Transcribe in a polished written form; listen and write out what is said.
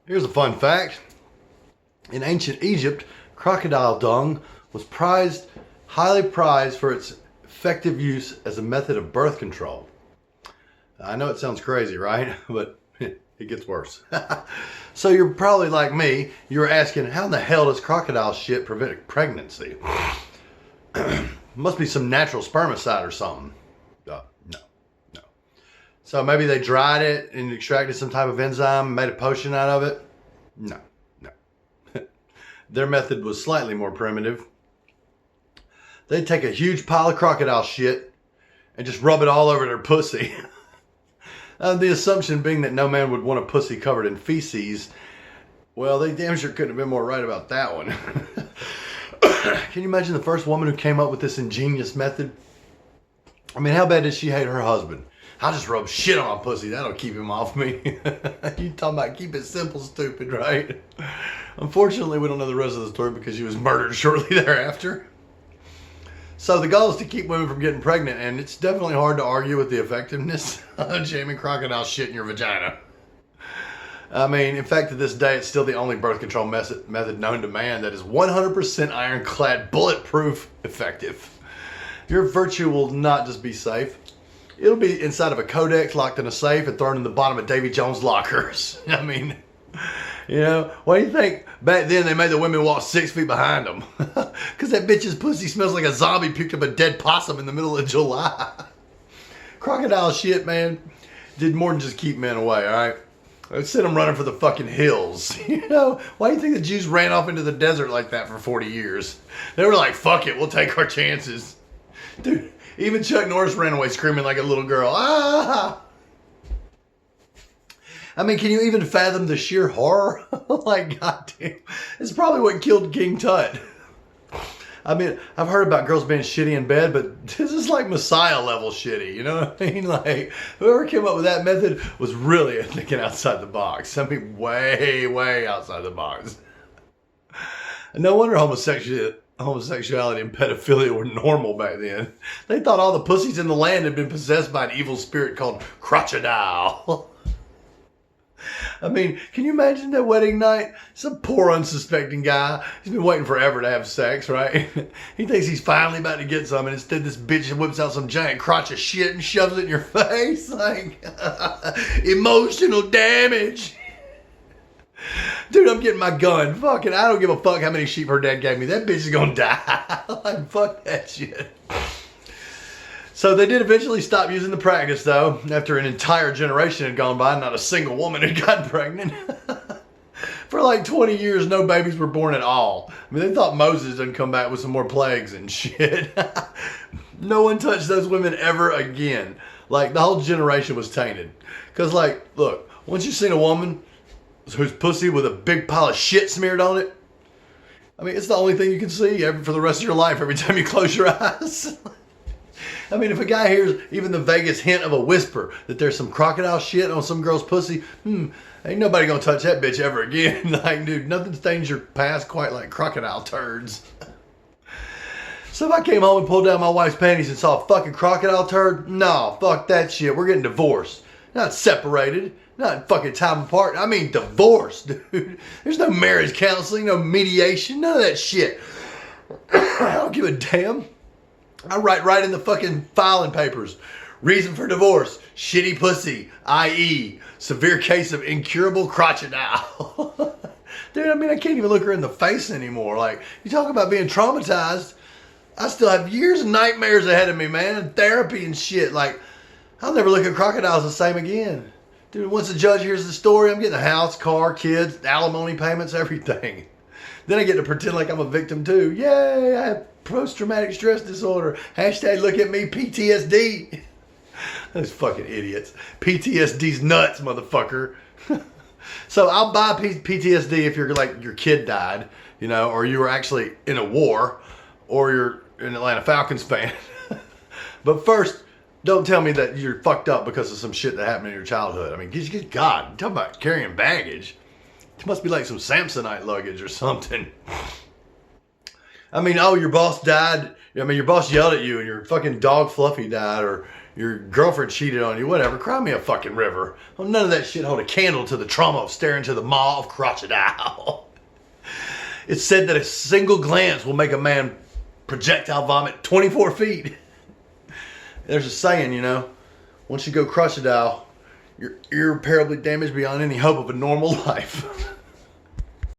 Here's a fun fact. In ancient Egypt, crocodile dung was highly prized for its effective use as a method of birth control. I know it sounds crazy, right? But it gets worse. So you're probably like me. You're asking, how in the hell does crocodile shit prevent pregnancy? Must be some natural spermicide or something. No. So maybe they dried it and extracted some type of enzyme and made a potion out of it? No. Their method was slightly more primitive. They'd take a huge pile of crocodile shit and just rub it all over their pussy. The assumption being that no man would want a pussy covered in feces. Well, they damn sure couldn't have been more right about that one. Can you imagine the first woman who came up with this ingenious method? I mean, how bad did she hate her husband? I'll just rub shit on my pussy. That'll keep him off me. You talking about keep it simple, stupid, right? Unfortunately, we don't know the rest of the story because she was murdered shortly thereafter. So the goal is to keep women from getting pregnant, and it's definitely hard to argue with the effectiveness of jamming crocodile shit in your vagina. I mean, in fact, to this day, it's still the only birth control method known to man that is 100% ironclad, bulletproof effective. Your virtue will not just be safe. It'll be inside of a codex, locked in a safe, and thrown in the bottom of Davy Jones' lockers. I mean, you know, what do you think? Back then, they made the women walk 6 feet behind them. Because that bitch's pussy smells like a zombie puked up a dead possum in the middle of July. Crocodile shit, man, did more than just keep men away, all right? It sent them running for the fucking hills. You know, why do you think the Jews ran off into the desert like that for 40 years? They were like, fuck it, we'll take our chances. Dude, even Chuck Norris ran away screaming like a little girl. Ah! I mean, can you even fathom the sheer horror? Like, goddamn. It's probably what killed King Tut. I mean, I've heard about girls being shitty in bed, but this is like Messiah level shitty. You know what I mean? Like, whoever came up with that method was really thinking outside the box. I mean, way outside the box. No wonder homosexuality and pedophilia were normal back then. They thought all the pussies in the land had been possessed by an evil spirit called crocodile. I mean, can you imagine that wedding night? Some poor unsuspecting guy. He's been waiting forever to have sex, right? He thinks he's finally about to get some, and instead this bitch whips out some giant crotch of shit and shoves it in your face. Like, emotional damage. Dude, I'm getting my gun. Fucking, I don't give a fuck how many sheep her dad gave me. That bitch is gonna die. Like, fuck that shit. So they did eventually stop using the practice, though, after an entire generation had gone by and not a single woman had gotten pregnant. For like 20 years, no babies were born at all. I mean, they thought Moses didn't come back with some more plagues and shit. No one touched those women ever again. Like, the whole generation was tainted. Because, like, look, once you've seen a woman whose pussy with a big pile of shit smeared on it, I mean, it's the only thing you can see for the rest of your life every time you close your eyes. I mean, if a guy hears even the vaguest hint of a whisper that there's some crocodile shit on some girl's pussy, ain't nobody gonna touch that bitch ever again. Like, dude, nothing stains your past quite like crocodile turds. So if I came home and pulled down my wife's panties and saw a fucking crocodile turd, no, fuck that shit. We're getting divorced. Not separated. Not fucking time apart. I mean divorced, dude. There's no marriage counseling, no mediation, none of that shit. I don't give a damn. I write right in the fucking filing papers. Reason for divorce, shitty pussy, i.e. severe case of incurable crotchodile. Dude, I mean, I can't even look her in the face anymore. Like, you talk about being traumatized. I still have years of nightmares ahead of me, man. And therapy and shit. Like, I'll never look at crocodiles the same again. Dude, once the judge hears the story, I'm getting a house, car, kids, alimony payments, everything. Then I get to pretend like I'm a victim too. Yay, I have post-traumatic stress disorder. Hashtag look at me, PTSD. Those fucking idiots. PTSD's nuts, motherfucker. So I'll buy PTSD if you're like, your kid died, you know, or you were actually in a war, or you're an Atlanta Falcons fan. But first, don't tell me that you're fucked up because of some shit that happened in your childhood. I mean, good God, talk about carrying baggage. It must be like some Samsonite luggage or something. I mean, oh, your boss died. I mean, your boss yelled at you and your fucking dog Fluffy died, or your girlfriend cheated on you, whatever. Cry me a fucking river. Well, none of that shit hold a candle to the trauma of staring into the maw of crocodile. It's said that a single glance will make a man projectile vomit 24 feet. There's a saying, you know, once you go crocodile, you're irreparably damaged beyond any hope of a normal life.